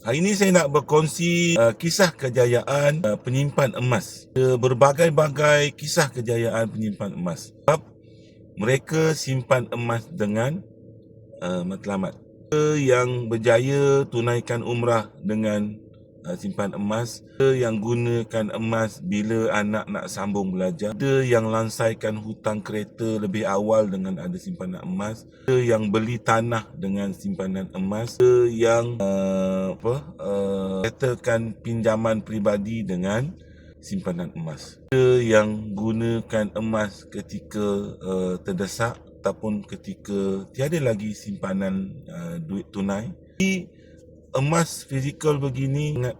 Hari ini saya nak berkongsi kisah kejayaan penyimpan emas. Ada berbagai-bagai kisah kejayaan penyimpan emas. Sebab mereka simpan emas dengan matlamat. Yang berjaya tunaikan umrah dengan simpan emas. Ada yang gunakan emas bila anak nak sambung belajar. Ada yang lansaikan hutang kereta lebih awal dengan ada simpanan emas. Ada yang beli tanah dengan simpanan emas. Ada yang settlekan pinjaman peribadi dengan simpanan emas. Ada yang gunakan emas ketika terdesak ataupun ketika tiada lagi simpanan duit tunai. Jadi, emas fizikal begini sangat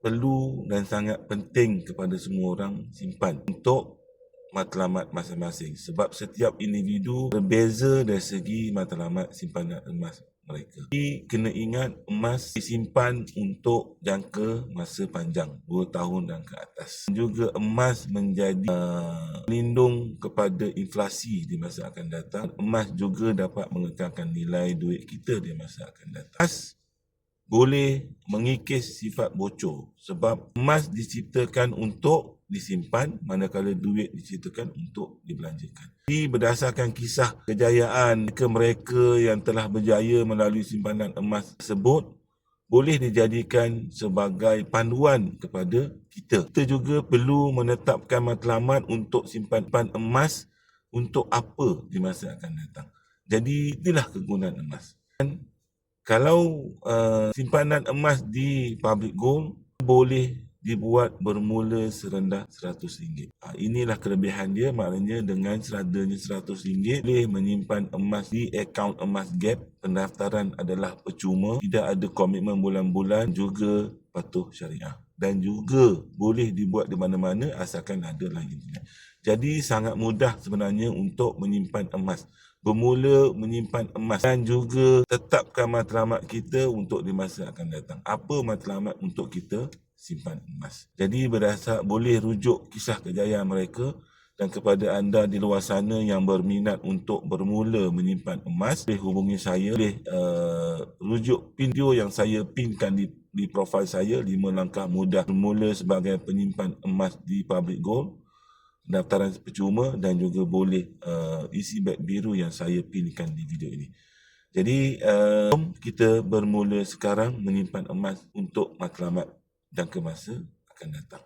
perlu dan sangat penting kepada semua orang simpan untuk matlamat masing-masing. Sebab setiap individu berbeza dari segi matlamat simpanan emas mereka. Jadi kena ingat emas disimpan untuk jangka masa panjang, 2 tahun dan ke atas. Juga emas menjadi pelindung kepada inflasi di masa akan datang. Emas juga dapat mengekalkan nilai duit kita di masa akan datang. Emas boleh mengikis sifat bocor sebab emas diciptakan untuk disimpan manakala duit diciptakan untuk dibelanjakan. Jadi berdasarkan kisah kejayaan mereka yang telah berjaya melalui simpanan emas tersebut boleh dijadikan sebagai panduan kepada kita. Kita juga perlu menetapkan matlamat untuk simpan emas untuk apa di masa akan datang. Jadi inilah kegunaan emas. Kalau simpanan emas di public gold boleh dibuat bermula serendah RM100. Inilah kelebihan dia, maknanya dengan seradanya RM100 boleh menyimpan emas di akaun emas gap. Pendaftaran adalah percuma, tidak ada komitmen bulan-bulan, juga patuh syariah. Dan juga boleh dibuat di mana-mana asalkan ada line internet. Jadi sangat mudah sebenarnya untuk menyimpan emas. Bermula menyimpan emas dan juga tetapkan matlamat kita untuk di masa akan datang. Apa matlamat untuk kita simpan emas? Jadi boleh rujuk kisah kejayaan mereka, dan kepada anda di luar sana yang berminat untuk bermula menyimpan emas, boleh hubungi saya. Boleh rujuk video yang saya pinkan di profil saya, 5 langkah mudah bermula sebagai penyimpan emas di public gold. Pendaftaran percuma, dan juga boleh isi beg biru yang saya pinkan di video ini. Jadi kita bermula sekarang menyimpan emas untuk matlamat jangka masa akan datang.